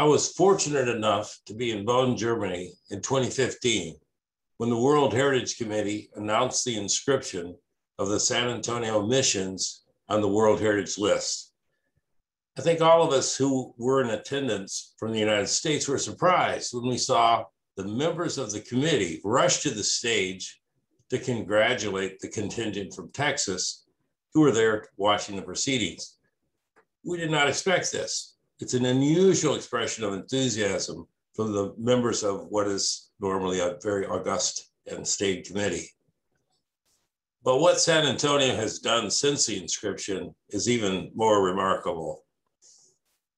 I was fortunate enough to be in Bonn, Germany in 2015 when the World Heritage Committee announced the inscription of the San Antonio missions on the World Heritage List. I think all of us who were in attendance from the United States were surprised when we saw the members of the committee rush to the stage to congratulate the contingent from Texas who were there watching the proceedings. We did not expect this. It's an unusual expression of enthusiasm from the members of what is normally a very august and staid committee. But what San Antonio has done since the inscription is even more remarkable.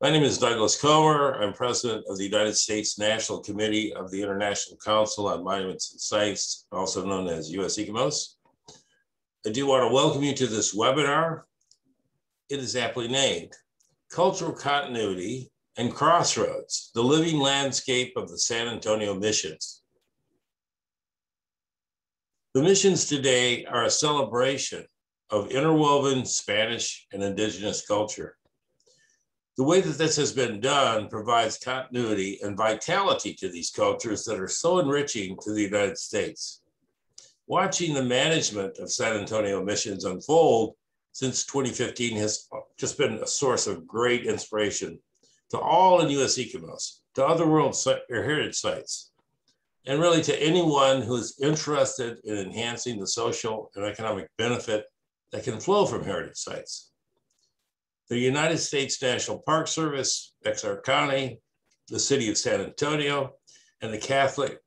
My name is Douglas Comer. I'm president of the United States National Committee of the International Council on Monuments and Sites, also known as US-ICOMOS. I do want to welcome you to this webinar. It is aptly named Cultural Continuity and Crossroads, the Living Landscape of the San Antonio Missions. The missions today are a celebration of interwoven Spanish and indigenous culture. The way that this has been done provides continuity and vitality to these cultures that are so enriching to the United States. Watching the management of San Antonio missions unfold since 2015 has just been a source of great inspiration to all in US-ICOMOS, to other World Heritage Sites, and really to anyone who is interested in enhancing the social and economic benefit that can flow from heritage sites. The United States National Park Service, Bexar County, the city of San Antonio, and the Catholic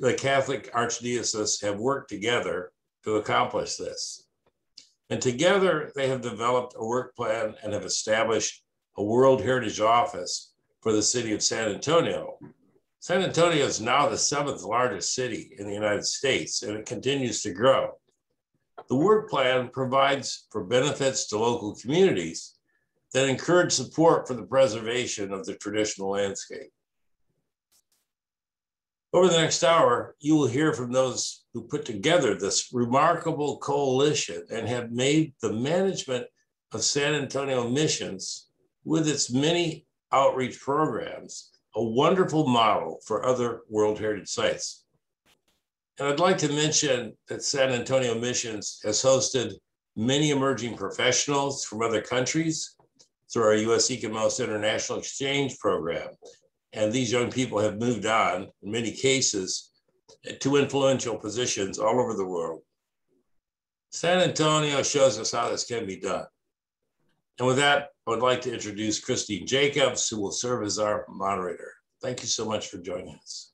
Archdiocese have worked together to accomplish this. And together they have developed a work plan and have established a World Heritage Office for the city of San Antonio. San Antonio is now the 7th largest city in the United States, and it continues to grow. The work plan provides for benefits to local communities that encourage support for the preservation of the traditional landscape. Over the next hour, you will hear from those who put together this remarkable coalition and have made the management of San Antonio missions with its many outreach programs a wonderful model for other World Heritage Sites. And I'd like to mention that San Antonio Missions has hosted many emerging professionals from other countries through our US-ICOMOS International Exchange Program. And these young people have moved on, in many cases, to influential positions all over the world. San Antonio shows us how this can be done. And with that, I would like to introduce Christine Jacobs, who will serve as our moderator. Thank you so much for joining us.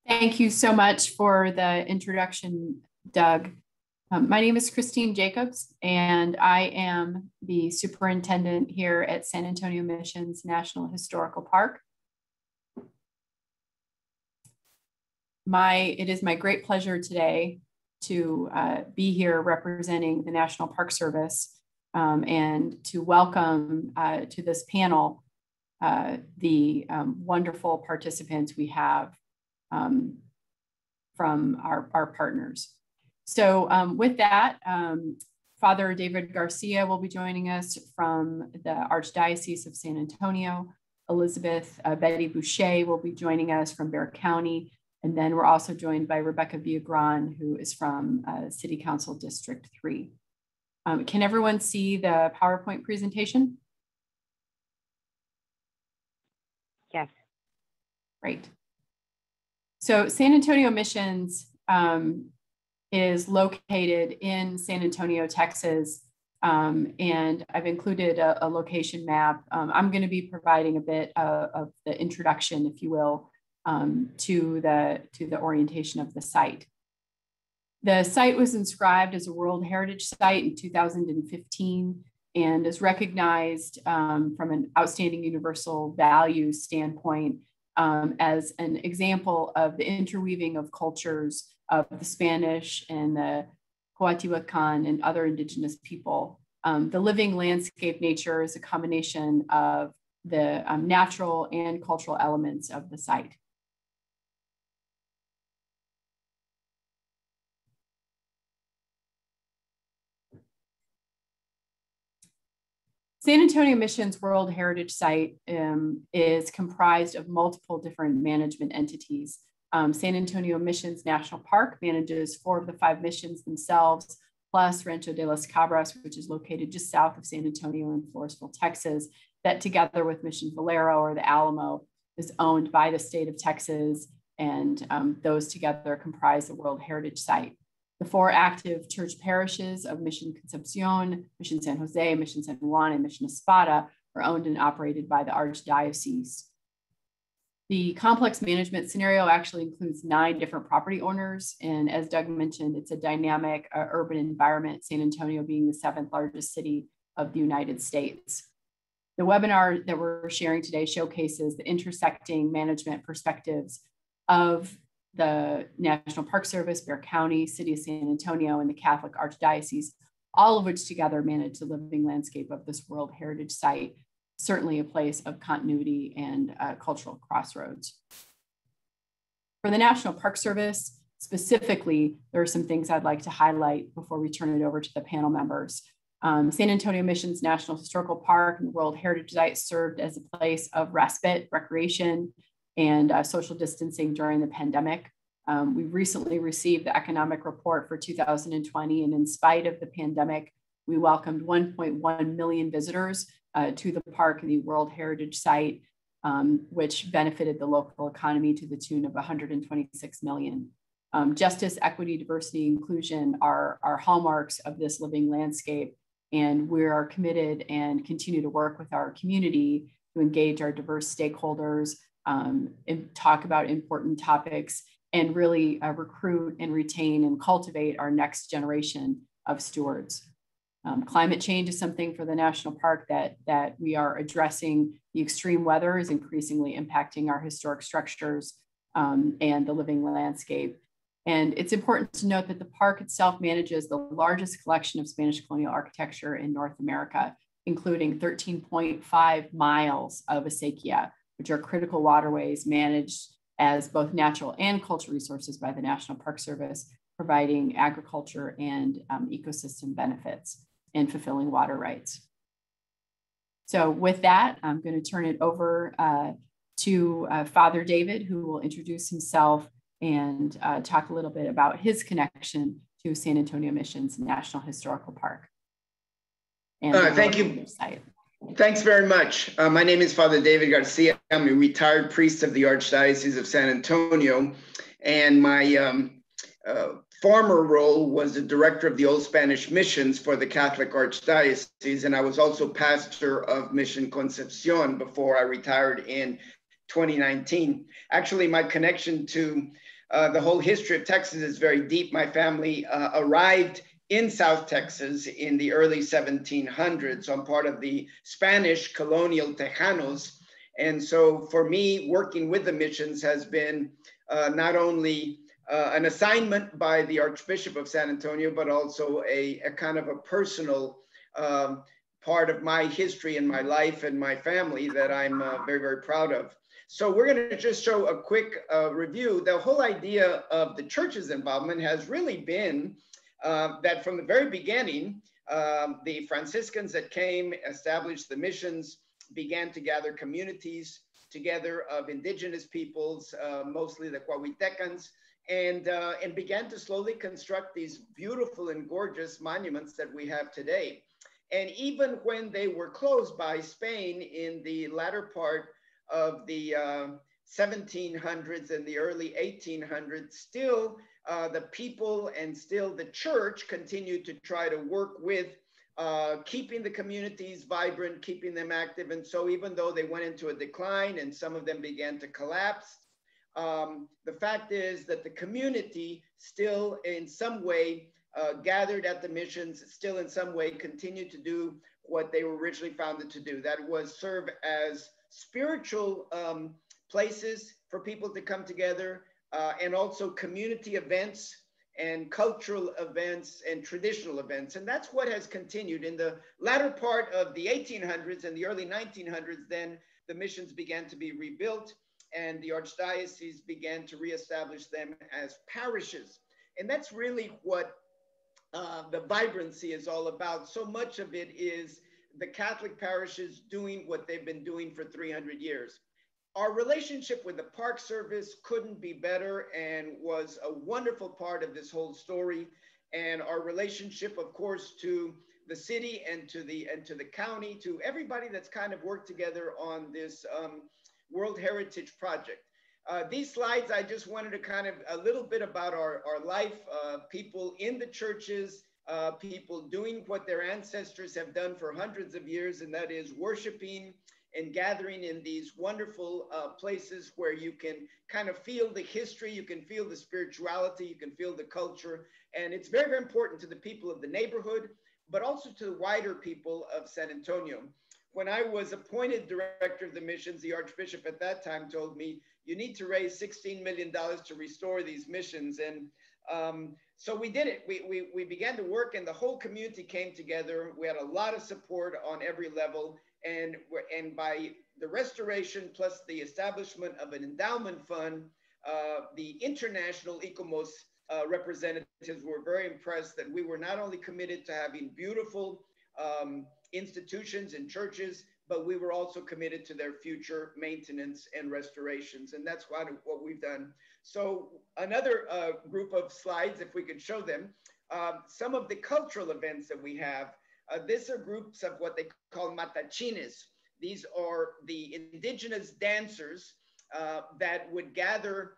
Thank you so much for the introduction, Doug. My name is Christine Jacobs, and I am the superintendent here at San Antonio Missions National Historical Park. It is my great pleasure today to be here representing the National Park Service and to welcome to this panel the wonderful participants we have from our partners. So with that, Father David Garcia will be joining us from the Archdiocese of San Antonio. Elizabeth Betty Boucher will be joining us from Bexar County. And then we're also joined by Rebecca Villagran, who is from City Council District 3. Can everyone see the PowerPoint presentation? Yes. Great. So San Antonio Missions is located in San Antonio, Texas, and I've included a location map. I'm going to be providing a bit of the introduction, if you will, to the orientation of the site. The site was inscribed as a World Heritage Site in 2015 and is recognized from an outstanding universal value standpoint as an example of the interweaving of cultures of the Spanish and the Coahuiltecan and other indigenous people. The living landscape nature is a combination of the natural and cultural elements of the site. San Antonio Missions World Heritage Site is comprised of multiple different management entities. San Antonio Missions National Park manages 4 of the 5 missions themselves, plus Rancho de las Cabras, which is located just south of San Antonio in Floresville, Texas, that together with Mission Valero or the Alamo is owned by the state of Texas, and those together comprise the World Heritage Site. The 4 active church parishes of Mission Concepcion, Mission San Jose, Mission San Juan, and Mission Espada are owned and operated by the Archdiocese. The complex management scenario actually includes 9 different property owners. And as Doug mentioned, it's a dynamic urban environment, San Antonio being the 7th largest city of the United States. The webinar that we're sharing today showcases the intersecting management perspectives of the National Park Service, Bexar County, City of San Antonio, and the Catholic Archdiocese, all of which together manage the living landscape of this World Heritage Site, certainly a place of continuity and cultural crossroads. For the National Park Service, specifically, there are some things I'd like to highlight before we turn it over to the panel members. San Antonio Missions National Historical Park and the World Heritage Site served as a place of respite, recreation, and social distancing during the pandemic. We recently received the economic report for 2020, and in spite of the pandemic, we welcomed 1.1 million visitors to the park and the World Heritage Site, which benefited the local economy to the tune of 126 million. Justice, equity, diversity, inclusion are hallmarks of this living landscape, and we are committed and continue to work with our community to engage our diverse stakeholders, and talk about important topics, and really recruit and retain and cultivate our next generation of stewards. Climate change is something for the national park that we are addressing. The extreme weather is increasingly impacting our historic structures and the living landscape. And it's important to note that the park itself manages the largest collection of Spanish colonial architecture in North America, including 13.5 miles of acequia, which are critical waterways managed as both natural and cultural resources by the National Park Service, providing agriculture and ecosystem benefits and fulfilling water rights. So with that, I'm going to turn it over to Father David, who will introduce himself and talk a little bit about his connection to San Antonio Missions National Historical Park. And thank you. Thanks very much. My name is Father David Garcia. I'm a retired priest of the Archdiocese of San Antonio, and my former role was the director of the Old Spanish Missions for the Catholic Archdiocese, and I was also pastor of Mission Concepcion before I retired in 2019. Actually, my connection to the whole history of Texas is very deep. My family arrived in South Texas in the early 1700s. So I'm part of the Spanish colonial Tejanos. And so for me, working with the missions has been not only an assignment by the Archbishop of San Antonio, but also a kind of a personal part of my history and my life and my family that I'm very, very proud of. So we're going to just show a quick review. The whole idea of the church's involvement has really been that from the very beginning, the Franciscans that came, established the missions, began to gather communities together of indigenous peoples, mostly the Coahuiltecans, and began to slowly construct these beautiful and gorgeous monuments that we have today. And even when they were closed by Spain in the latter part of the 1700s and the early 1800s, still the people and still the church continued to try to work with keeping the communities vibrant, keeping them active. And so even though they went into a decline and some of them began to collapse, the fact is that the community still in some way gathered at the missions, still in some way continued to do what they were originally founded to do. That was serve as spiritual places for people to come together, and also community events and cultural events and traditional events. And that's what has continued. In the latter part of the 1800s and the early 1900s, then the missions began to be rebuilt and the Archdiocese began to reestablish them as parishes. And that's really what the vibrancy is all about. So much of it is the Catholic parishes doing what they've been doing for 300 years. Our relationship with the Park Service couldn't be better and was a wonderful part of this whole story. And our relationship, of course, to the city and to the county, to everybody that's kind of worked together on this World Heritage Project. These slides, I just wanted to kind of a little bit about our life, people in the churches, people doing what their ancestors have done for hundreds of years, and that is worshiping and gathering in these wonderful places where you can kind of feel the history, you can feel the spirituality, you can feel the culture. And it's very, very important to the people of the neighborhood, but also to the wider people of San Antonio. When I was appointed director of the missions, the Archbishop at that time told me, you need to raise $16 million to restore these missions. And so we did it. We began to work and the whole community came together. We had a lot of support on every level. And by the restoration plus the establishment of an endowment fund, the international ICOMOS representatives were very impressed that we were not only committed to having beautiful institutions and churches, but we were also committed to their future maintenance and restorations. And that's what we've done. So another group of slides, if we could show them, some of the cultural events that we have. These are groups of what they call Matachines. These are the indigenous dancers that would gather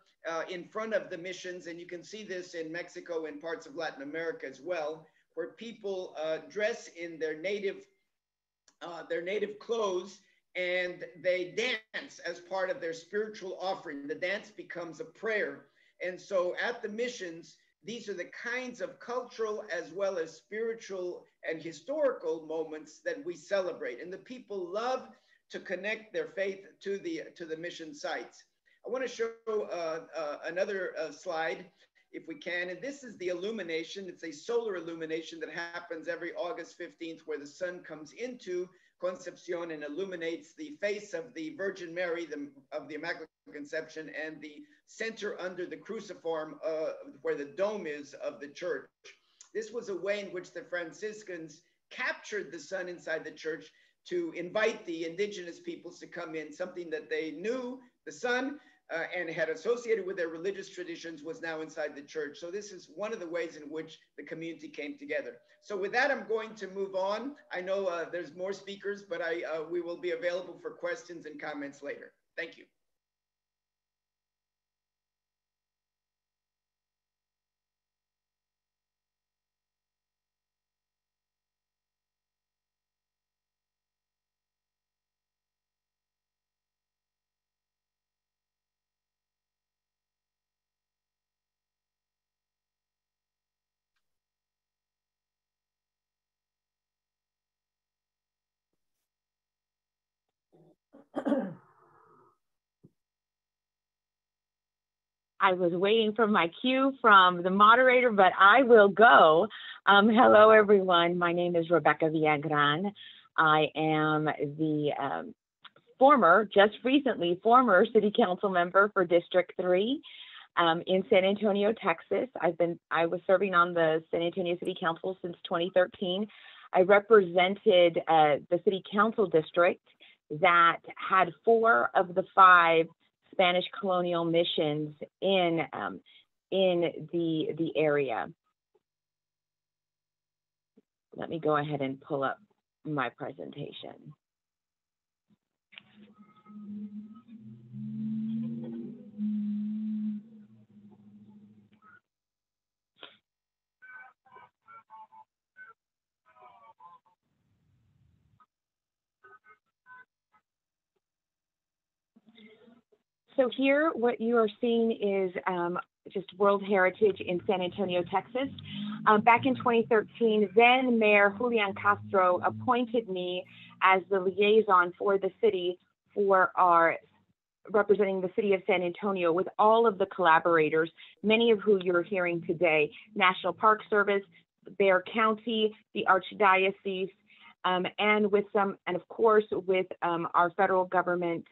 in front of the missions. And you can see this in Mexico and parts of Latin America as well, where people dress in their native clothes and they dance as part of their spiritual offering. The dance becomes a prayer. And so at the missions, these are the kinds of cultural as well as spiritual and historical moments that we celebrate. And the people love to connect their faith to the mission sites. I want to show another slide if we can. And this is the illumination. It's a solar illumination that happens every August 15th, where the sun comes into Concepcion and illuminates the face of the Virgin Mary, of the Immaculate Conception, and the center under the cruciform where the dome is of the church. This was a way in which the Franciscans captured the sun inside the church to invite the indigenous peoples to come in, something that they knew the sun and had associated with their religious traditions was now inside the church. So this is one of the ways in which the community came together. So with that, I'm going to move on. I know there's more speakers, but we will be available for questions and comments later. Thank you. I was waiting for my cue from the moderator, but I will go. Hello, everyone. My name is Rebecca Villagran. I am the just recently former city council member for District 3 in San Antonio, Texas. I was serving on the San Antonio City Council since 2013. I represented the city council district that had 4 of the 5 Spanish colonial missions in the area. Let me go ahead and pull up my presentation. So here, what you are seeing is just World Heritage in San Antonio, Texas. Back in 2013, then Mayor Julian Castro appointed me as the liaison for the city for our representing the city of San Antonio with all of the collaborators, many of who you're hearing today, National Park Service, Bexar County, the Archdiocese, and of course with our federal government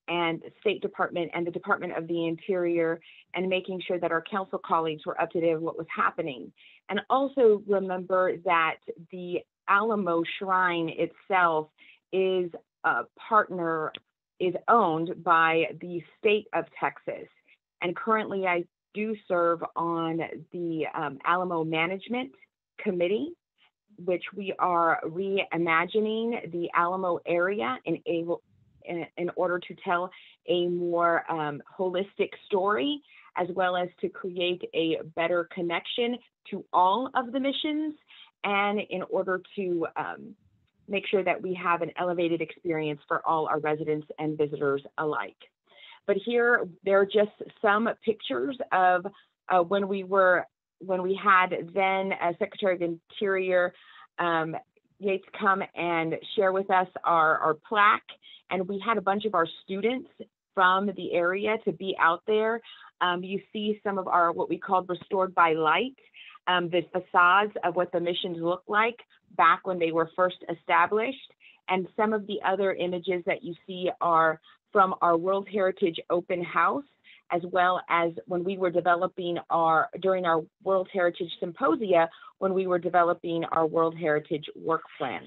and State Department and the Department of the Interior, and making sure that our council colleagues were up to date with what was happening. And also remember that the Alamo Shrine itself is owned by the state of Texas. And currently I do serve on the Alamo Management Committee, which we are reimagining the Alamo area in order to tell a more holistic story, as well as to create a better connection to all of the missions, and in order to make sure that we have an elevated experience for all our residents and visitors alike. But here, there are just some pictures of when we had then Secretary of Interior Yates come and share with us our plaque. And we had a bunch of our students from the area to be out there. You see some of our, what we called restored by light, the facades of what the missions looked like back when they were first established. And some of the other images that you see are from our World Heritage Open House, as well as when we were developing during our World Heritage Symposia, when we were developing our World Heritage Work Plan.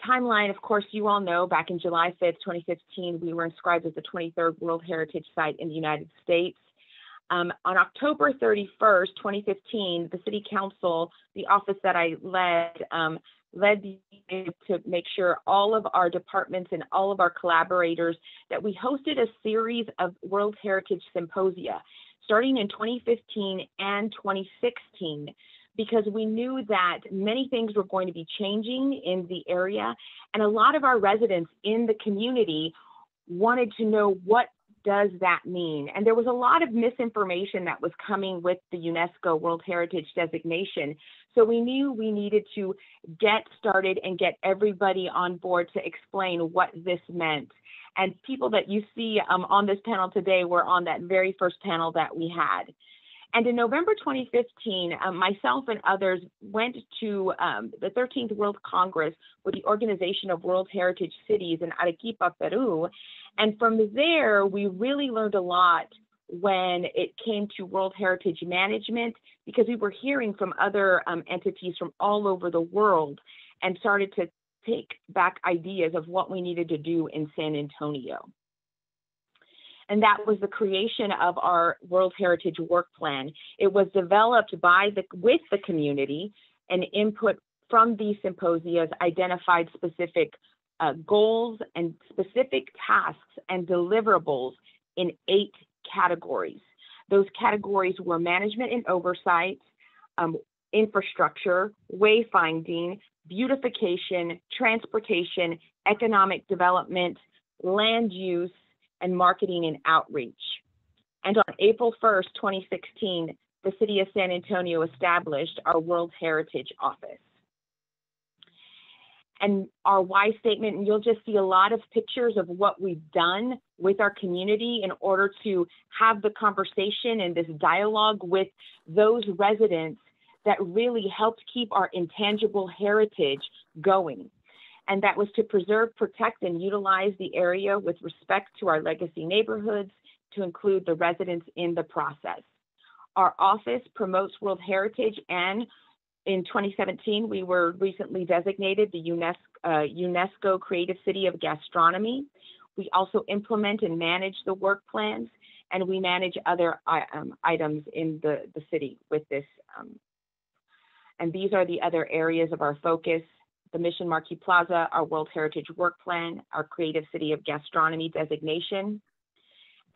Timeline, of course, you all know, back in July 5th, 2015, we were inscribed as the 23rd World Heritage Site in the United States. On October 31st, 2015, the City Council, the office that I led to make sure all of our departments and all of our collaborators that we hosted a series of World Heritage Symposia starting in 2015 and 2016, because we knew that many things were going to be changing in the area. And a lot of our residents in the community wanted to know, what does that mean? And there was a lot of misinformation that was coming with the UNESCO World Heritage designation. So we knew we needed to get started and get everybody on board to explain what this meant. And people that you see on this panel today were on that very first panel that we had. And in November 2015, myself and others went to the 13th World Congress with the Organization of World Heritage Cities in Arequipa, Peru. And from there, we really learned a lot when it came to World Heritage management, because we were hearing from other entities from all over the world and started to take back ideas of what we needed to do in San Antonio. And that was the creation of our World Heritage Work Plan. It was developed with the community, and input from these symposias identified specific goals and specific tasks and deliverables in 8 categories. Those categories were management and oversight, infrastructure, wayfinding, beautification, transportation, economic development, land use, and marketing and outreach. And on April 1st, 2016, the City of San Antonio established our World Heritage Office. And our why statement, and you'll just see a lot of pictures of what we've done with our community in order to have the conversation and this dialogue with those residents that really helped keep our intangible heritage going. And that was to preserve, protect, and utilize the area with respect to our legacy neighborhoods, to include the residents in the process. Our office promotes World Heritage, and in 2017, we were recently designated the UNESCO Creative City of Gastronomy. We also implement and manage the work plans, and we manage other items in the city with this. And these are the other areas of our focus: the Mission Marquee Plaza, our World Heritage Work Plan, our Creative City of Gastronomy designation.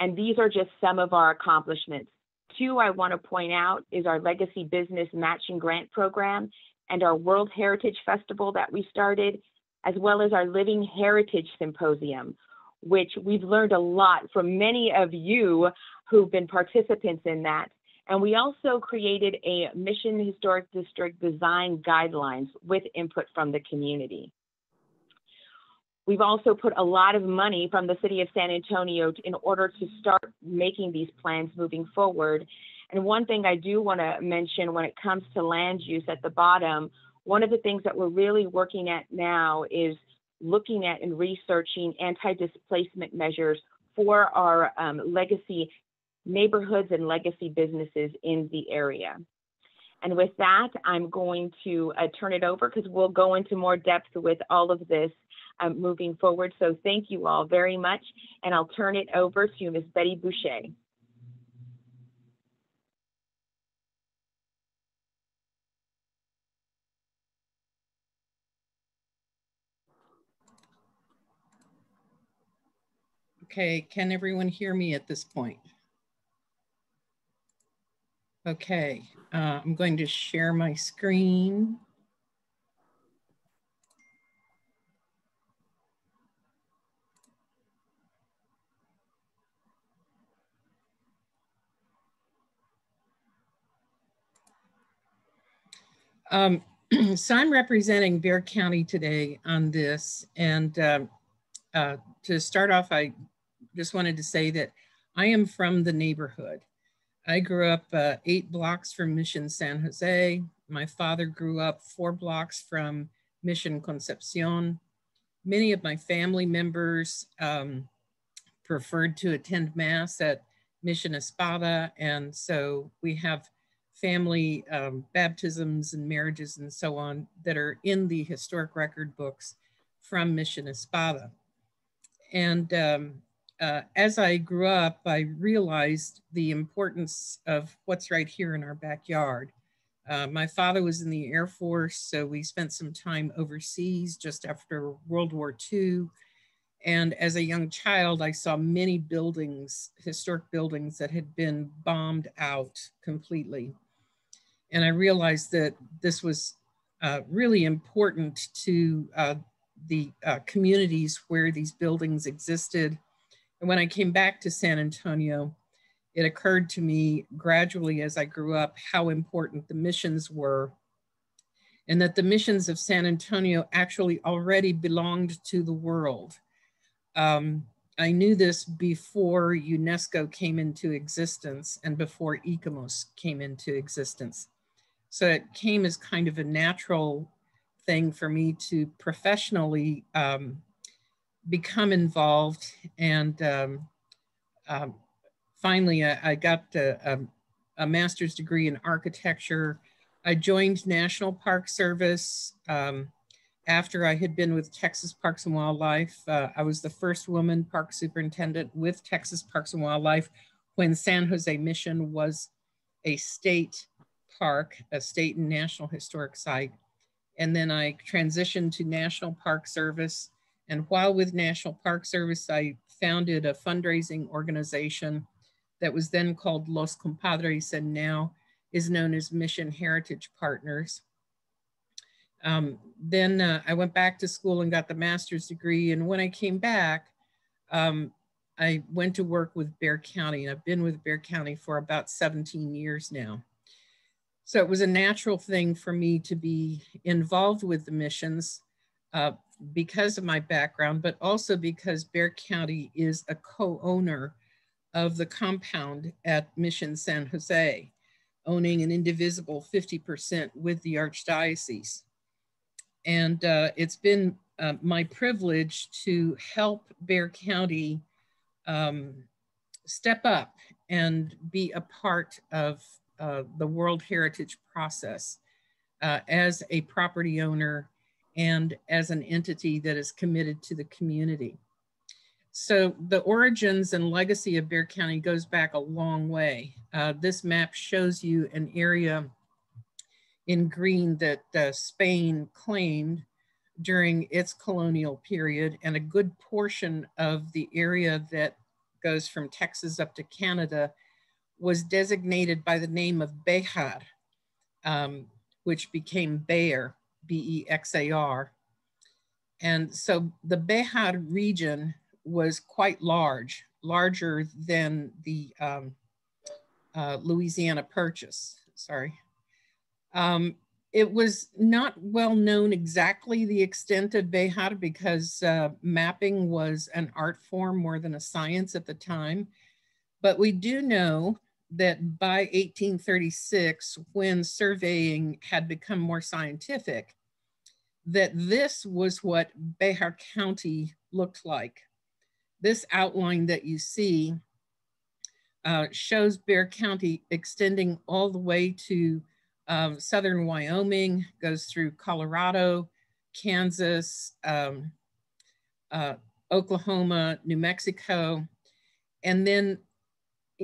And these are just some of our accomplishments. 2 I want to point out is our Legacy Business Matching Grant Program and our World Heritage Festival that we started, as well as our Living Heritage Symposium, which we've learned a lot from many of you who've been participants in that. And we also created a Mission Historic District Design Guidelines with input from the community. We've also put a lot of money from the City of San Antonio in order to start making these plans moving forward. And one thing I do want to mention when it comes to land use at the bottom, one of the things that we're really working at now is looking at and researching anti-displacement measures for our legacy neighborhoods and legacy businesses in the area. And with that, I'm going to turn it over because we'll go into more depth with all of this moving forward. So thank you all very much. And I'll turn it over to Ms. Betty Boucher. Okay, can everyone hear me at this point? Okay, I'm going to share my screen. So I'm representing Bexar County today on this. And to start off, I just wanted to say that I am from the neighborhood. I grew up 8 blocks from Mission San Jose. My father grew up 4 blocks from Mission Concepcion. Many of my family members preferred to attend Mass at Mission Espada. And so we have family baptisms and marriages and so on that are in the historic record books from Mission Espada. And as I grew up, I realized the importance of what's right here in our backyard. My father was in the Air Force, so we spent some time overseas just after World War II. And as a young child, I saw many buildings, historic buildings that had been bombed out completely. And I realized that this was really important to the communities where these buildings existed. And when I came back to San Antonio, it occurred to me gradually as I grew up how important the missions were, and that the missions of San Antonio actually already belonged to the world. I knew this before UNESCO came into existence and before ICOMOS came into existence. So it came as kind of a natural thing for me to professionally become involved. And finally, I got a master's degree in architecture. I joined National Park Service after I had been with Texas Parks and Wildlife. I was the first woman park superintendent with Texas Parks and Wildlife when San Jose Mission was a state park, a state and national historic site. And then I transitioned to National Park Service. And while with National Park Service, I founded a fundraising organization that was then called Los Compadres and now is known as Mission Heritage Partners. Then I went back to school and got the master's degree. And when I came back, I went to work with Bexar County, and I've been with Bexar County for about 17 years now. So it was a natural thing for me to be involved with the missions because of my background, but also because Bexar County is a co-owner of the compound at Mission San Jose, owning an indivisible 50% with the Archdiocese. And it's been my privilege to help Bexar County step up and be a part of the World Heritage process as a property owner and as an entity that is committed to the community. So the origins and legacy of Bexar County goes back a long way. This map shows you an area in green that Spain claimed during its colonial period, and a good portion of the area that goes from Texas up to Canada was designated by the name of Bexar, which became Bexar, B-E-X-A-R. And so the Bexar region was quite large, larger than the Louisiana Purchase, sorry. It was not well known exactly the extent of Bexar because mapping was an art form more than a science at the time. But we do know that by 1836, when surveying had become more scientific, that this was what Bexar County looked like. This outline that you see shows Bexar County extending all the way to Southern Wyoming, goes through Colorado, Kansas, Oklahoma, New Mexico, and then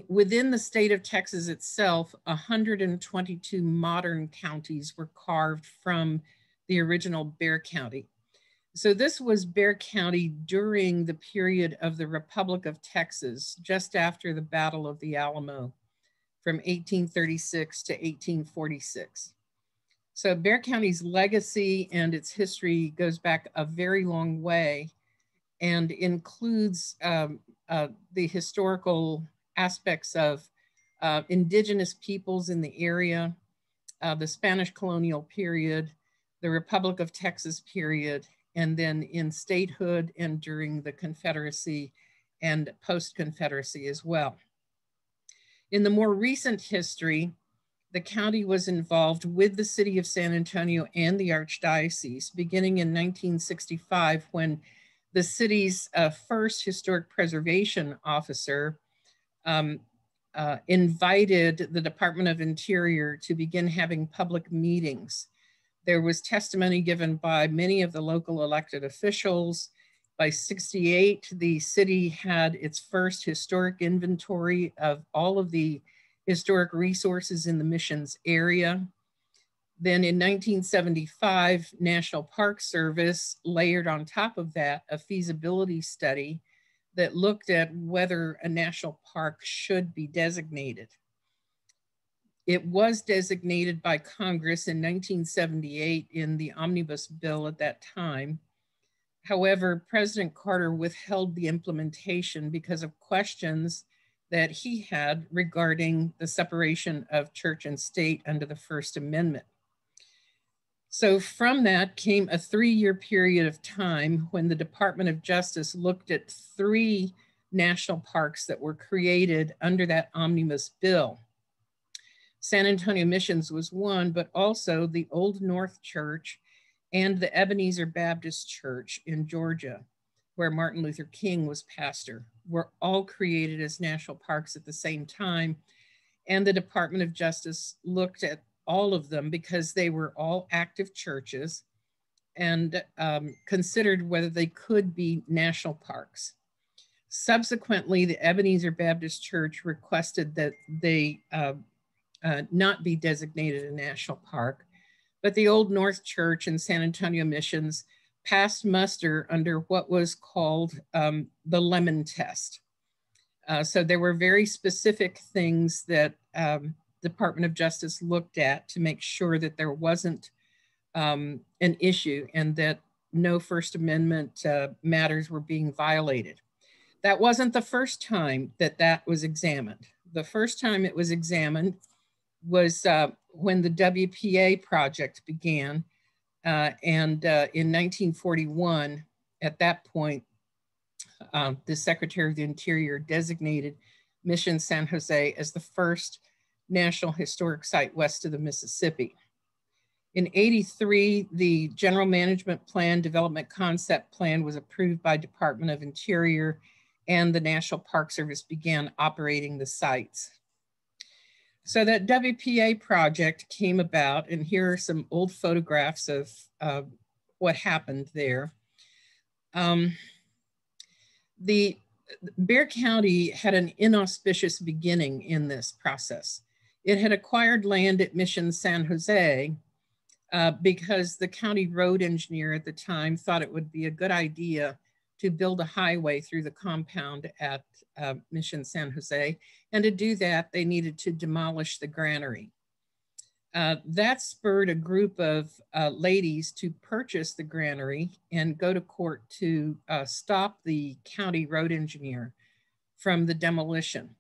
within the state of Texas itself, 122 modern counties were carved from the original Bexar County. So this was Bexar County during the period of the Republic of Texas, just after the Battle of the Alamo from 1836 to 1846. So Bexar County's legacy and its history goes back a very long way and includes the historical aspects of indigenous peoples in the area, the Spanish colonial period, the Republic of Texas period, and then in statehood and during the Confederacy and post-Confederacy as well. In the more recent history, the county was involved with the city of San Antonio and the Archdiocese, beginning in 1965 when the city's first historic preservation officer invited the Department of Interior to begin having public meetings. There was testimony given by many of the local elected officials. By 1968, the city had its first historic inventory of all of the historic resources in the missions area. Then in 1975, National Park Service layered on top of that a feasibility study that looked at whether a national park should be designated. It was designated by Congress in 1978 in the omnibus bill at that time. However, President Carter withheld the implementation because of questions that he had regarding the separation of church and state under the First Amendment. So from that came a 3-year period of time when the Department of Justice looked at 3 national parks that were created under that omnibus bill. San Antonio Missions was one, but also the Old North Church and the Ebenezer Baptist Church in Georgia, where Martin Luther King was pastor, were all created as national parks at the same time. And the Department of Justice looked at all of them because they were all active churches and considered whether they could be national parks. Subsequently, the Ebenezer Baptist Church requested that they not be designated a national park, but the Old North Church and San Antonio Missions passed muster under what was called the Lemon Test. So there were very specific things that Department of Justice looked at to make sure that there wasn't an issue and that no First Amendment matters were being violated. That wasn't the first time that that was examined. The first time it was examined was when the WPA project began. And in 1941, at that point, the Secretary of the Interior designated Mission San Jose as the first National Historic Site west of the Mississippi. In '83, the General Management Plan, Development Concept Plan was approved by Department of Interior, and the National Park Service began operating the sites. So that WPA project came about, and here are some old photographs of what happened there. The Bexar County had an inauspicious beginning in this process. It had acquired land at Mission San Jose because the county road engineer at the time thought it would be a good idea to build a highway through the compound at Mission San Jose. And to do that, they needed to demolish the granary. That spurred a group of ladies to purchase the granary and go to court to stop the county road engineer from the demolition.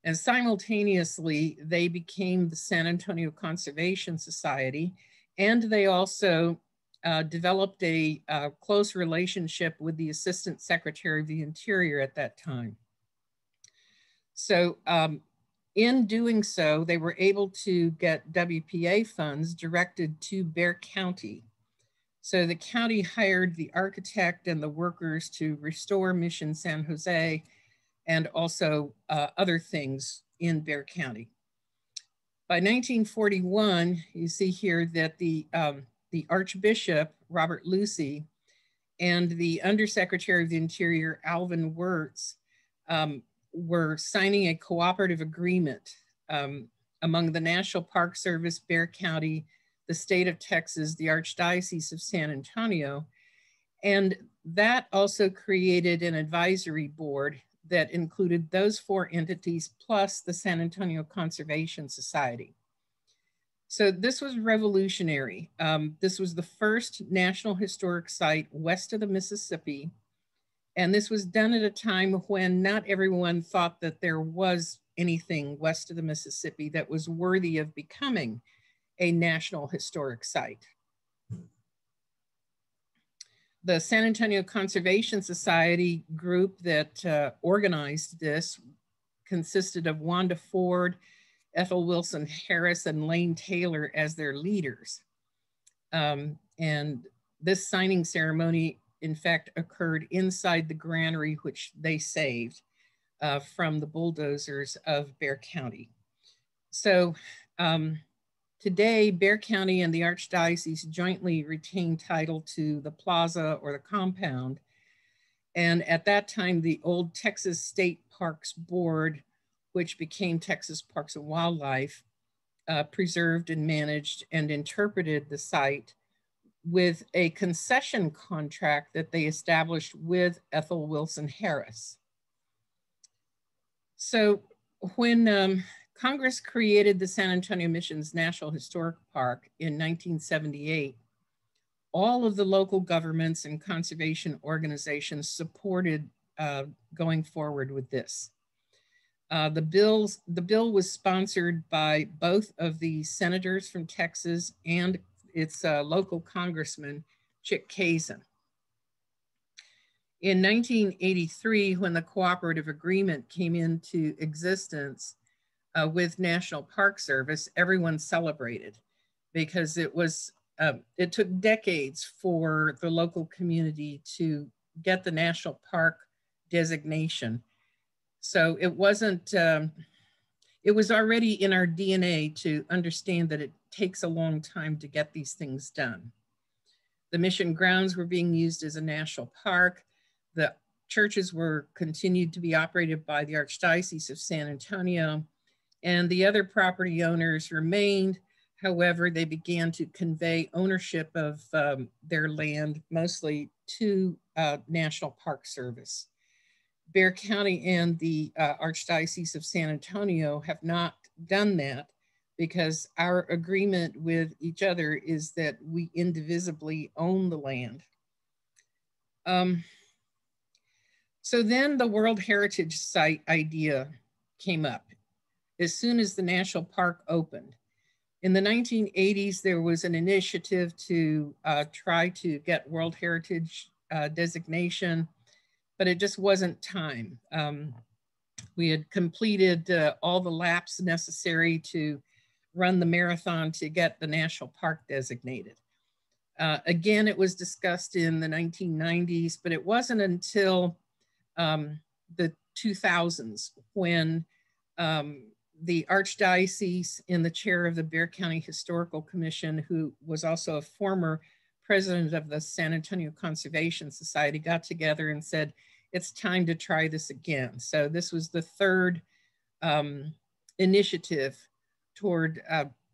And simultaneously, they became the San Antonio Conservation Society, and they also developed a close relationship with the Assistant Secretary of the Interior at that time. So in doing so, they were able to get WPA funds directed to Bexar County. So the county hired the architect and the workers to restore Mission San Jose and also other things in Bexar County. By 1941, you see here that the Archbishop, Robert Lucy, and the Undersecretary of the Interior, Alvin Wirtz, were signing a cooperative agreement among the National Park Service, Bexar County, the state of Texas, the Archdiocese of San Antonio, and that also created an advisory board that included those 4 entities plus the San Antonio Conservation Society. So this was revolutionary. This was the first National Historic Site west of the Mississippi. And this was done at a time when not everyone thought that there was anything west of the Mississippi that was worthy of becoming a National Historic Site. The San Antonio Conservation Society group that organized this consisted of Wanda Ford, Ethel Wilson Harris, and Lane Taylor as their leaders. And this signing ceremony, in fact, occurred inside the granary, which they saved from the bulldozers of Bexar County. So today, Bexar County and the Archdiocese jointly retain title to the plaza or the compound. And at that time, the old Texas State Parks Board, which became Texas Parks and Wildlife, preserved and managed and interpreted the site with a concession contract that they established with Ethel Wilson Harris. So when Congress created the San Antonio Missions National Historic Park in 1978, all of the local governments and conservation organizations supported going forward with this. The bill was sponsored by both of the senators from Texas and its local congressman, Chick Kazin. In 1983, when the cooperative agreement came into existence with National Park Service, everyone celebrated because it took decades for the local community to get the national park designation. So it wasn't, it was already in our DNA to understand that it takes a long time to get these things done. The mission grounds were being used as a national park. The churches were continued to be operated by the Archdiocese of San Antonio, and the other property owners remained. However, they began to convey ownership of their land, mostly to National Park Service. Bexar County and the Archdiocese of San Antonio have not done that because our agreement with each other is that we indivisibly own the land. So then the World Heritage Site idea came up as soon as the national park opened. In the 1980s, there was an initiative to try to get World Heritage designation, but it just wasn't time. We had completed all the laps necessary to run the marathon to get the national park designated. Again, it was discussed in the 1990s, but it wasn't until the 2000s when the Archdiocese, in the chair of the Bexar County Historical Commission, who was also a former president of the San Antonio Conservation Society, got together and said, it's time to try this again. So this was the third initiative toward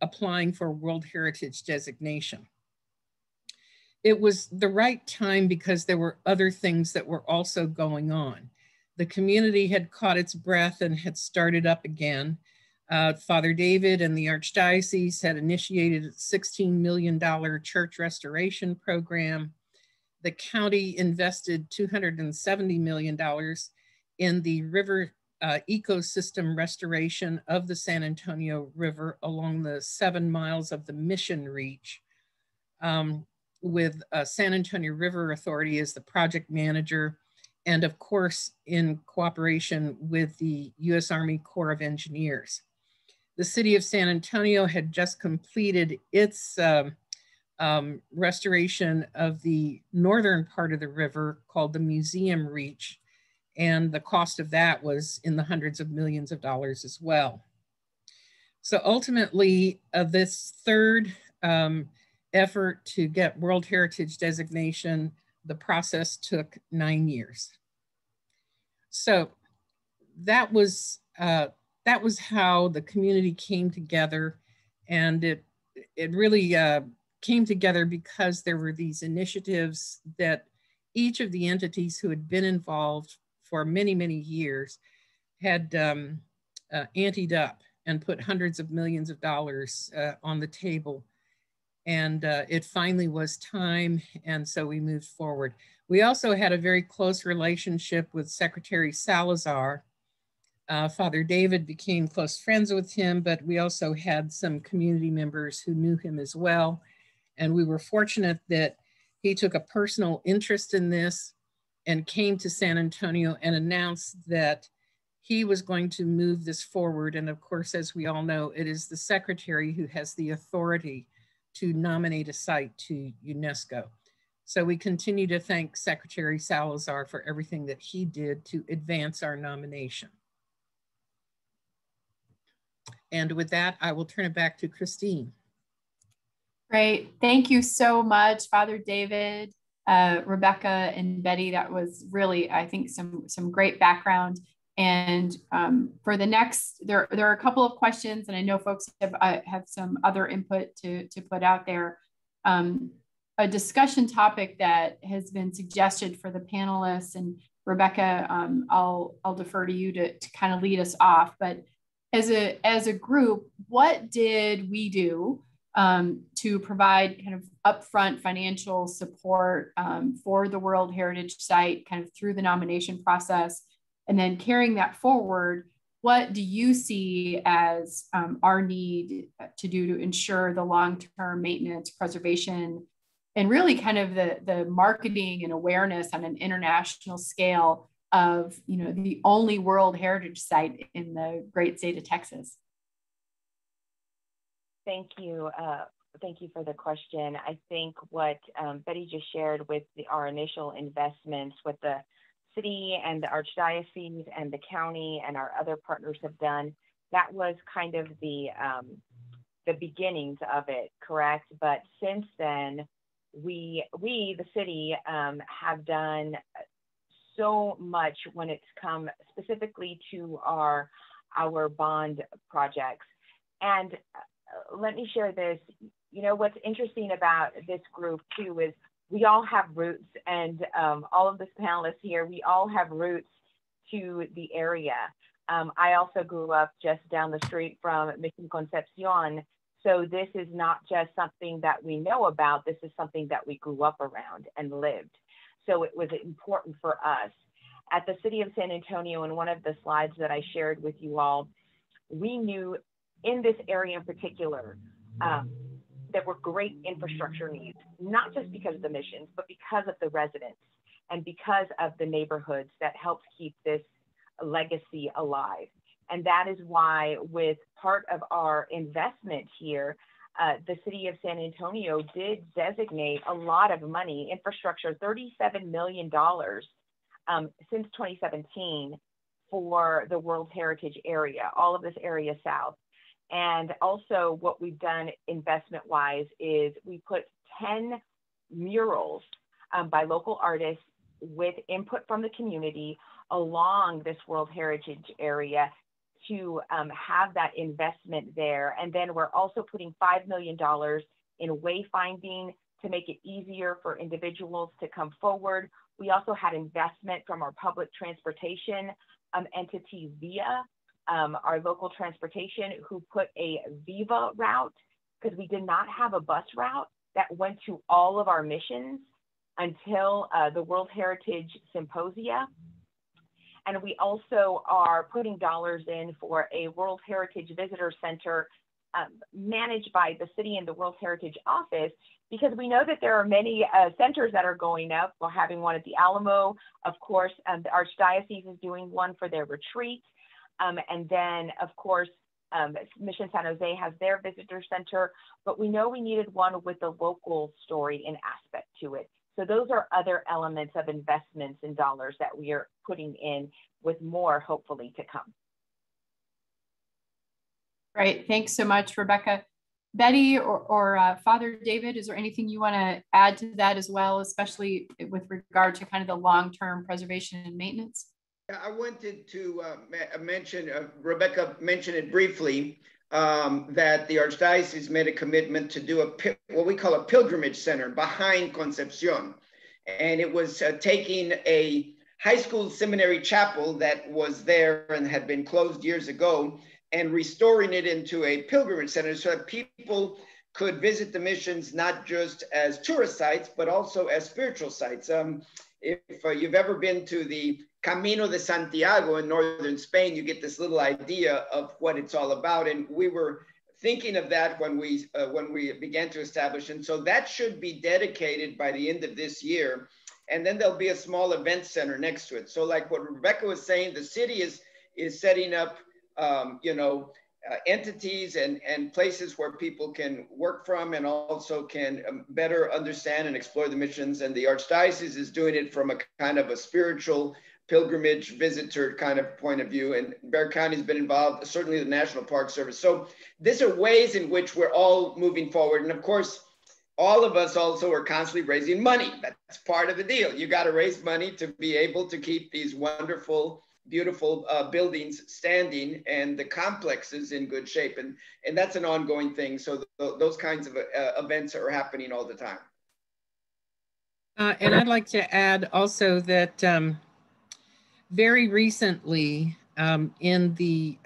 applying for World Heritage designation. It was the right time because there were other things that were also going on. The community had caught its breath and had started up again. Father David and the Archdiocese had initiated a $16 million church restoration program. The county invested $270 million in the river ecosystem restoration of the San Antonio River along the 7 miles of the Mission Reach, with San Antonio River Authority as the project manager, and of course, in cooperation with the U.S. Army Corps of Engineers. The city of San Antonio had just completed its restoration of the northern part of the river called the Museum Reach, and the cost of that was in the hundreds of millions of dollars as well. So ultimately, this third effort to get World Heritage designation, the process took 9 years. So that was how the community came together, and it really came together because there were these initiatives that each of the entities who had been involved for many, many years had anteed up and put hundreds of millions of dollars on the table. And it finally was time, and so we moved forward. We also had a very close relationship with Secretary Salazar. Father David became close friends with him, but we also had some community members who knew him as well. And we were fortunate that he took a personal interest in this and came to San Antonio and announced that he was going to move this forward. And of course, as we all know, it is the secretary who has the authority to nominate a site to UNESCO. So we continue to thank Secretary Salazar for everything that he did to advance our nomination. And with that, I will turn it back to Christine. Great. Thank you so much, Father David, Rebecca, and Betty. That was really, I think, some great background. And for the next, there are a couple of questions, and I know folks have some other input to put out there. A discussion topic that has been suggested for the panelists, and Rebecca, I'll defer to you to kind of lead us off. But as a group, what did we do to provide kind of upfront financial support for the World Heritage Site, kind of through the nomination process? And then carrying that forward, what do you see as our need to do to ensure the long-term maintenance, preservation, and really kind of the marketing and awareness on an international scale of, you know, the only World Heritage Site in the great state of Texas? Thank you. Thank you for the question. I think what Betty just shared with our initial investments, what the city and the archdiocese and the county and our other partners have done, that was kind of the beginnings of it, correct? But since then, we the city, have done so much when it's come specifically to our bond projects. And let me share this. You know, what's interesting about this group too is we all have roots, and all of the panelists here, we all have roots to the area. I also grew up just down the street from Mission Concepcion. So this is not just something that we know about, this is something that we grew up around and lived. So it was important for us. At the city of San Antonio, in one of the slides that I shared with you all, we knew in this area in particular, there were great infrastructure needs, not just because of the missions, but because of the residents and because of the neighborhoods that helped keep this legacy alive. And that is why, with part of our investment here, the city of San Antonio did designate a lot of money, infrastructure, $37 million since 2017 for the World Heritage area, all of this area south. And also what we've done investment-wise is we put 10 murals by local artists with input from the community along this World Heritage area to have that investment there. And then we're also putting $5 million in wayfinding to make it easier for individuals to come forward. We also had investment from our public transportation entity, VIA, our local transportation, who put a Viva route, because we did not have a bus route that went to all of our missions until the World Heritage Symposia. And we also are putting dollars in for a World Heritage Visitor Center managed by the city and the World Heritage Office, because we know that there are many centers that are going up. We're having one at the Alamo, of course, the Archdiocese is doing one for their retreat. And then, of course, Mission San Jose has their visitor center, but we know we needed one with a local story and aspect to it. So those are other elements of investments in dollars that we are putting in, with more hopefully to come. Great, thanks so much, Rebecca. Betty or Father David, is there anything you want to add to that as well, especially with regard to kind of the long-term preservation and maintenance? I wanted to mention, Rebecca mentioned it briefly, that the Archdiocese made a commitment to do what we call a pilgrimage center behind Concepcion. And it was taking a high school seminary chapel that was there and had been closed years ago and restoring it into a pilgrimage center so that people could visit the missions not just as tourist sites, but also as spiritual sites. If you've ever been to the Camino de Santiago in northern Spain, you get this little idea of what it's all about. And we were thinking of that when we began to establish. And so that should be dedicated by the end of this year. And then there'll be a small event center next to it. So like what Rebecca was saying, the city is setting up entities and places where people can work from and also can better understand and explore the missions. And the Archdiocese is doing it from a kind of a spiritual pilgrimage visitor kind of point of view. And Bexar County has been involved, certainly the National Park Service. So these are ways in which we're all moving forward. And of course, all of us also are constantly raising money. That's part of the deal. You got to raise money to be able to keep these wonderful, beautiful buildings standing and the complexes in good shape. And that's an ongoing thing. So those kinds of events are happening all the time. And I'd like to add also that very recently in the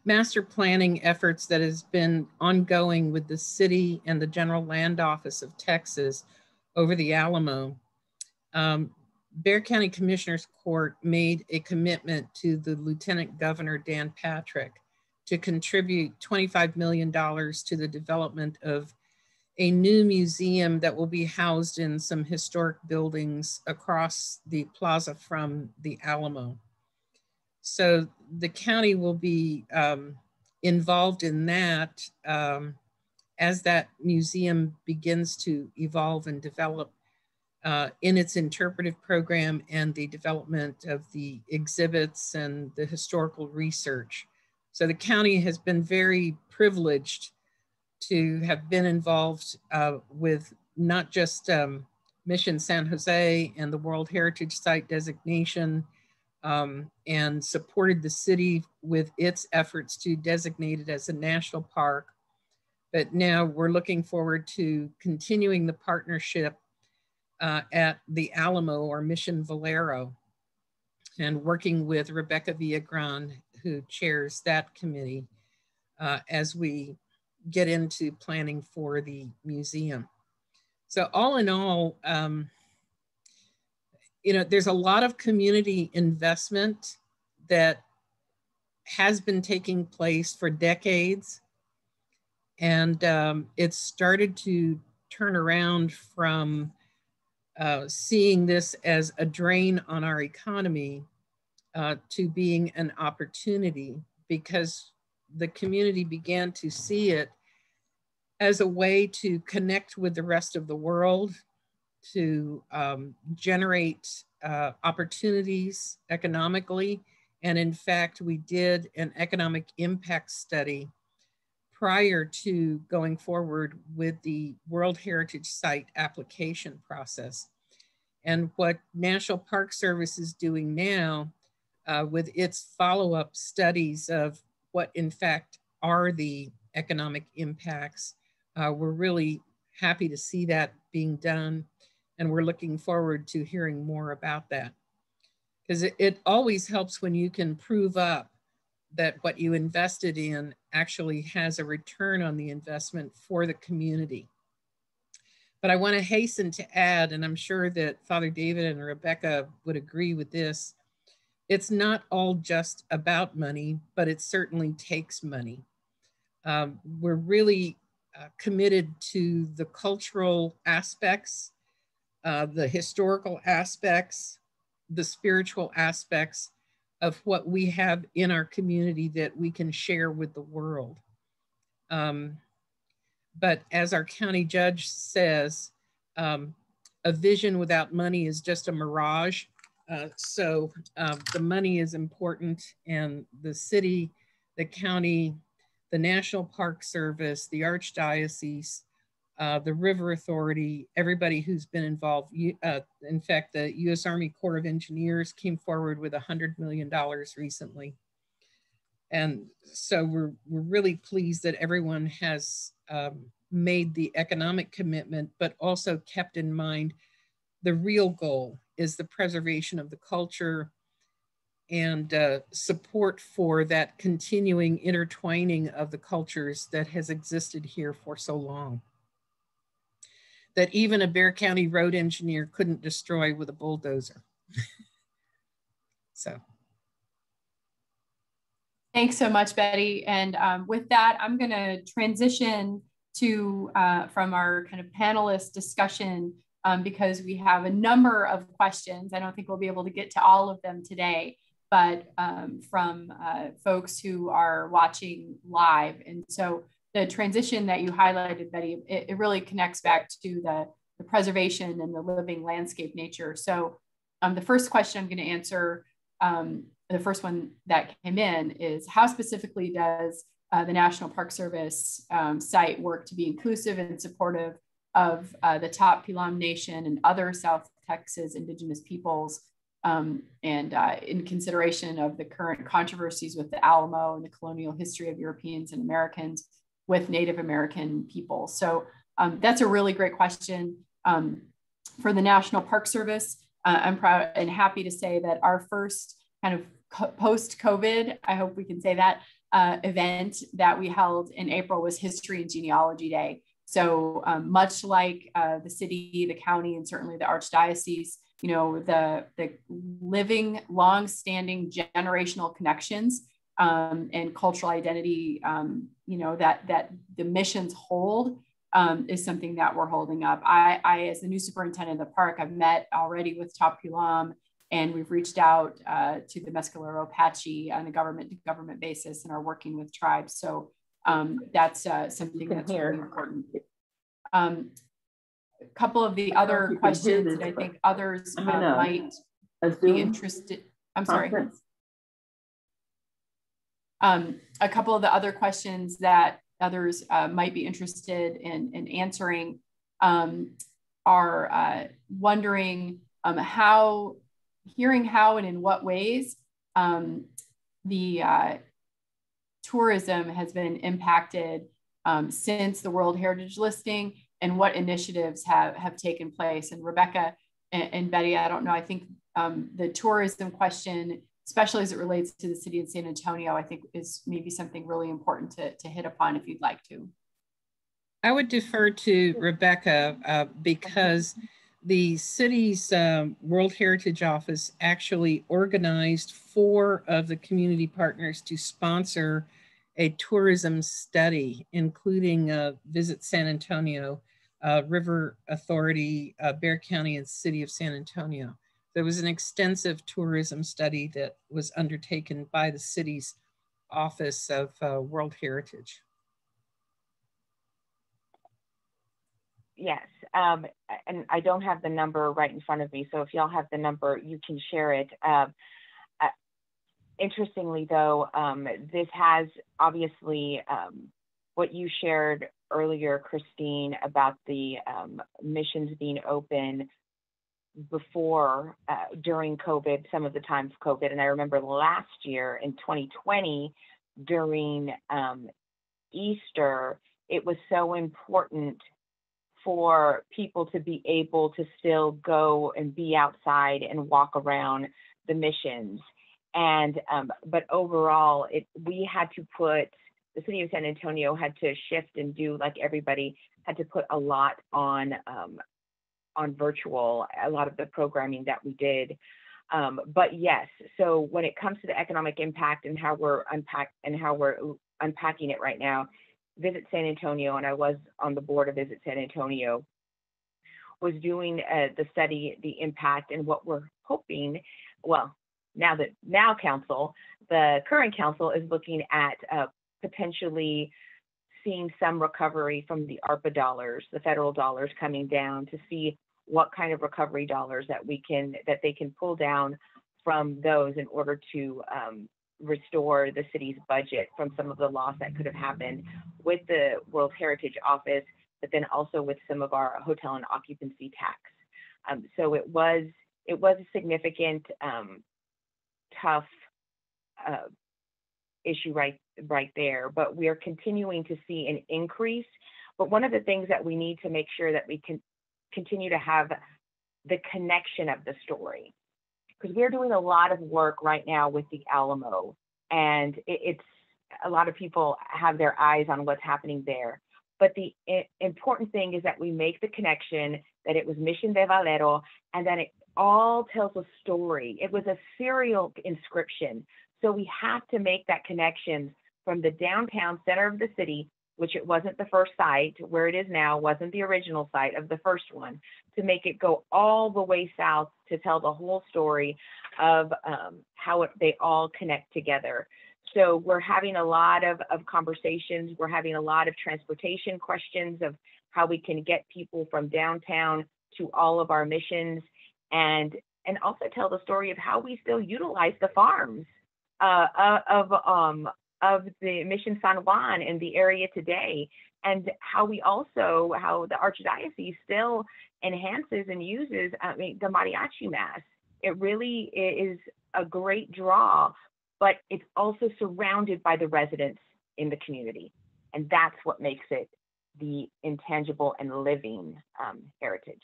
master planning efforts that has been ongoing with the city and the General Land Office of Texas over the Alamo, Bexar County Commissioner's Court made a commitment to the Lieutenant Governor, Dan Patrick, to contribute $25 million to the development of a new museum that will be housed in some historic buildings across the plaza from the Alamo. So the county will be involved in that as that museum begins to evolve and develop in its interpretive program and the development of the exhibits and the historical research. So the county has been very privileged to have been involved with not just Mission San Jose and the World Heritage Site designation, and supported the city with its efforts to designate it as a national park. But now we're looking forward to continuing the partnership at the Alamo or Mission Valero and working with Rebecca Villagran, who chairs that committee, as we get into planning for the museum. So all in all, there's a lot of community investment that has been taking place for decades. And it's started to turn around from seeing this as a drain on our economy to being an opportunity, because the community began to see it as a way to connect with the rest of the world, to generate opportunities economically. And in fact, we did an economic impact study prior to going forward with the World Heritage Site application process. And what National Park Service is doing now with its follow-up studies of what in fact are the economic impacts, we're really happy to see that being done. And we're looking forward to hearing more about that. Because it always helps when you can prove up that what you invested in actually has a return on the investment for the community. But I want to hasten to add, and I'm sure that Father David and Rebecca would agree with this, it's not all just about money, but it certainly takes money. We're really committed to the cultural aspects, the historical aspects, the spiritual aspects of what we have in our community that we can share with the world. But as our county judge says, a vision without money is just a mirage. So the money is important, and the city, the county, the National Park Service, the Archdiocese, the River Authority, everybody who's been involved. In fact, the U.S. Army Corps of Engineers came forward with $100 million recently. And so we're really pleased that everyone has made the economic commitment, but also kept in mind the real goal is the preservation of the culture and support for that continuing intertwining of the cultures that has existed here for so long, that even a Bexar County road engineer couldn't destroy with a bulldozer. So. Thanks so much, Betty. And with that, I'm going to transition to from our kind of panelist discussion because we have a number of questions. I don't think we'll be able to get to all of them today, but from folks who are watching live. And so the transition that you highlighted, Betty, it really connects back to the preservation and the living landscape nature. So the first question I'm going to answer, the first one that came in is, how specifically does the National Park Service site work to be inclusive and supportive of the Top Pilam Nation and other South Texas indigenous peoples, and in consideration of the current controversies with the Alamo and the colonial history of Europeans and Americans with Native American people? So that's a really great question. For the National Park Service, I'm proud and happy to say that our first kind of post-COVID, I hope we can say that, event that we held in April was History and Genealogy Day. So much like the city, the county, and certainly the Archdiocese, you know, the living, long-standing generational connections and cultural identity, you know, that the missions hold is something that we're holding up. I, as the new superintendent of the park, I've met already with Top Pilam, and we've reached out to the Mescalero Apache on a government-to-government basis and are working with tribes. So that's something that's very important. A couple of the other questions that I think others might be interested. I'm sorry. A couple of the other questions that others might be interested in answering are wondering hearing how and in what ways the tourism has been impacted since the World Heritage listing, and what initiatives have taken place. And Rebecca and Betty, I don't know, I think the tourism question, especially as it relates to the city of San Antonio, I think is maybe something really important to hit upon if you'd like to. I would defer to Rebecca because the city's World Heritage Office actually organized 4 of the community partners to sponsor a tourism study, including Visit San Antonio, River Authority, Bexar County, and City of San Antonio. There was an extensive tourism study that was undertaken by the city's Office of World Heritage. Yes, and I don't have the number right in front of me, so if y'all have the number, you can share it. Interestingly, though, this has obviously what you shared earlier, Christine, about the missions being open before, during COVID, some of the times COVID. And I remember last year in 2020, during Easter, it was so important for people to be able to still go and be outside and walk around the missions. And but overall, we had to put, the city of San Antonio had to shift and do, like everybody, had to put a lot on virtual, a lot of the programming that we did. But yes, so when it comes to the economic impact and how we're unpacking it right now, Visit San Antonio, and I was on the board of Visit San Antonio, was doing the study, the impact, and what we're hoping, well, now council, the current council is looking at potentially seeing some recovery from the ARPA dollars, the federal dollars coming down, to see what kind of recovery dollars that they can pull down from those in order to restore the city's budget from some of the loss that could have happened with the World Heritage Office, but then also with some of our hotel and occupancy tax. So it was a significant, tough issue right there, but we are continuing to see an increase. But one of the things that we need to make sure that we can continue to have the connection of the story, because we're doing a lot of work right now with the Alamo, and it's a lot of people have their eyes on what's happening there. But the important thing is that we make the connection that it was Mission de Valero, and that it all tells a story. It was a serial inscription. So we have to make that connection from the downtown center of the city, which it wasn't the first site, where it is now, wasn't the original site of the first one, to make it go all the way south to tell the whole story of how they all connect together. So we're having a lot of conversations. We're having a lot of transportation questions of how we can get people from downtown to all of our missions, and also tell the story of how we still utilize the farms of the Mission San Juan in the area today, and how the Archdiocese still enhances and uses the mariachi mass. It really is a great draw, but it's also surrounded by the residents in the community. And that's what makes it the intangible and living heritage.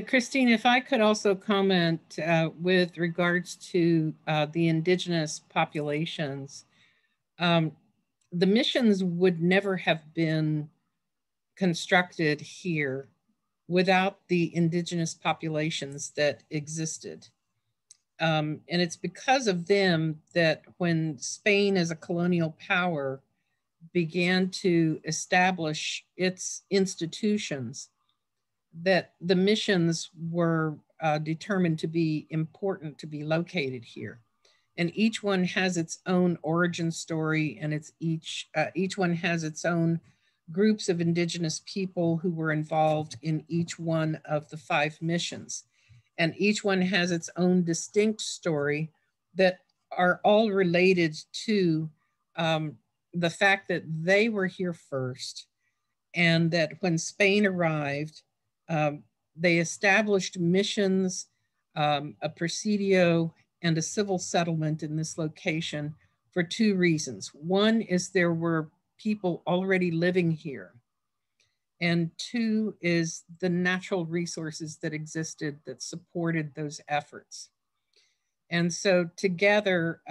Christine, if I could also comment with regards to the indigenous populations, the missions would never have been constructed here without the indigenous populations that existed. And it's because of them that when Spain as a colonial power began to establish its institutions, that the missions were determined to be important to be located here. And each one has its own origin story, and each one has its own groups of indigenous people who were involved in each one of the 5 missions. And each one has its own distinct story that are all related to the fact that they were here first, and that when Spain arrived, they established missions, a presidio, and a civil settlement in this location for 2 reasons. One is there were people already living here. And 2 is the natural resources that existed that supported those efforts. And so together,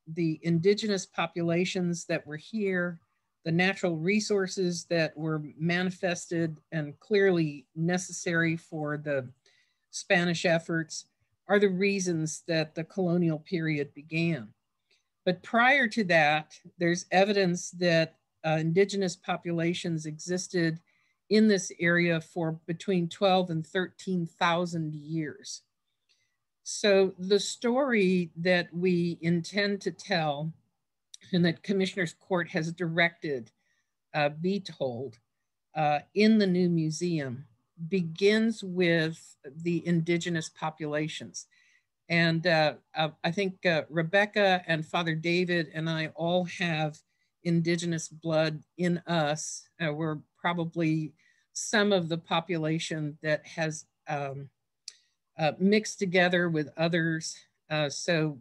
the indigenous populations that were here, the natural resources that were manifested and clearly necessary for the Spanish efforts, are the reasons that the colonial period began. But prior to that, there's evidence that indigenous populations existed in this area for between 12 and 13,000 years. So the story that we intend to tell, and that Commissioner's Court has directed be told in the new museum, begins with the indigenous populations. And I think Rebecca and Father David and I all have indigenous blood in us. We're probably some of the population that has mixed together with others. So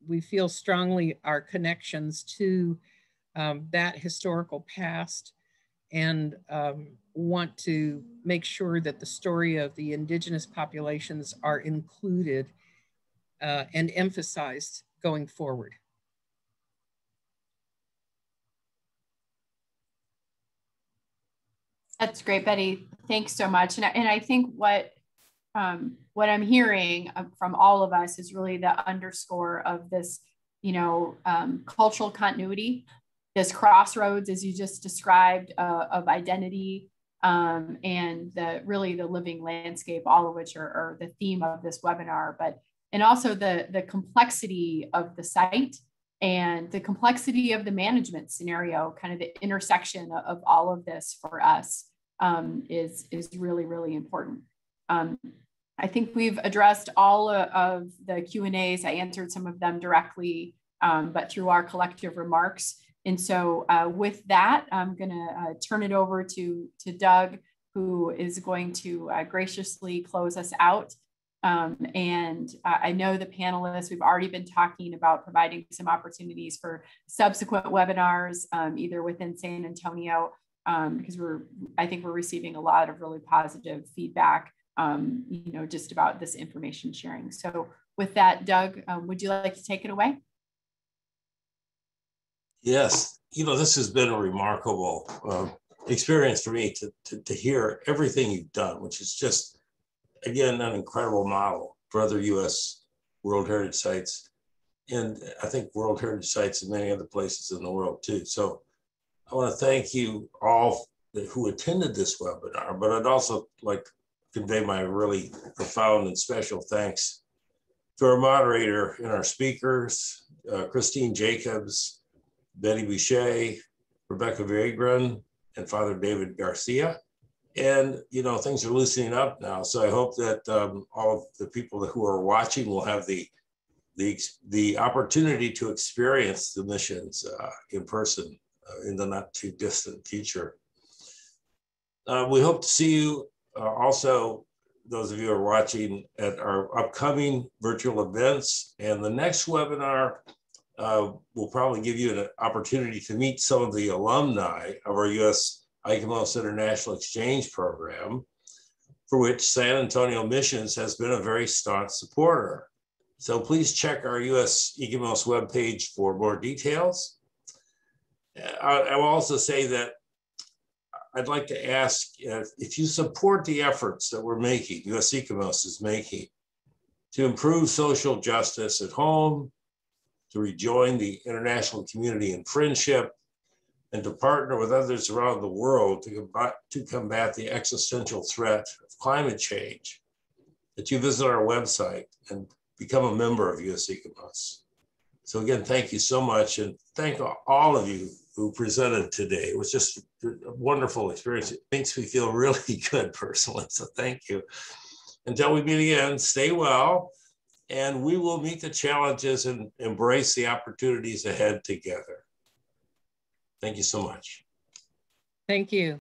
we feel strongly our connections to that historical past, and want to make sure that the story of the indigenous populations are included and emphasized going forward. That's great, Betty. Thanks so much. And I think what I'm hearing from all of us is really the underscore of this, cultural continuity, this crossroads, as you just described, of identity, and really the living landscape, all of which are the theme of this webinar, and also the complexity of the site and the complexity of the management scenario, kind of the intersection of all of this for us is really, really important. I think we've addressed all of the Q&As. I answered some of them directly, but through our collective remarks. And so with that, I'm going to turn it over to Doug, who is going to graciously close us out. I know the panelists, we've already been talking about providing some opportunities for subsequent webinars, either within San Antonio, because I think we're receiving a lot of really positive feedback, just about this information sharing. So with that, Doug, would you like to take it away? Yes, this has been a remarkable experience for me to hear everything you've done, which is just, again, an incredible model for other U.S. World Heritage Sites. And I think World Heritage Sites in many other places in the world too. So I want to thank you all who attended this webinar, but I'd also like to convey my really profound and special thanks to our moderator and our speakers, Christine Jacobs, Betty Boucher, Rebecca Vigran, and Father David Garcia. And, things are loosening up now. So I hope that all of the people who are watching will have the opportunity to experience the missions in person in the not too distant future. We hope to see you also, those of you who are watching, at our upcoming virtual events. And the next webinar will probably give you an opportunity to meet some of the alumni of our U.S. ICOMOS International Exchange Program, for which San Antonio Missions has been a very staunch supporter. So please check our U.S. ICOMOS webpage for more details. I will also say that I'd like to ask if you support the efforts that we're making, U.S. ICOMOS is making, to improve social justice at home, to rejoin the international community in friendship, and to partner with others around the world to combat the existential threat of climate change, that you visit our website and become a member of U.S. ICOMOS. So again, thank you so much, and thank all of you who presented today. It was just a wonderful experience. It makes me feel really good personally, so thank you. Until we meet again, stay well, and we will meet the challenges and embrace the opportunities ahead together. Thank you so much. Thank you.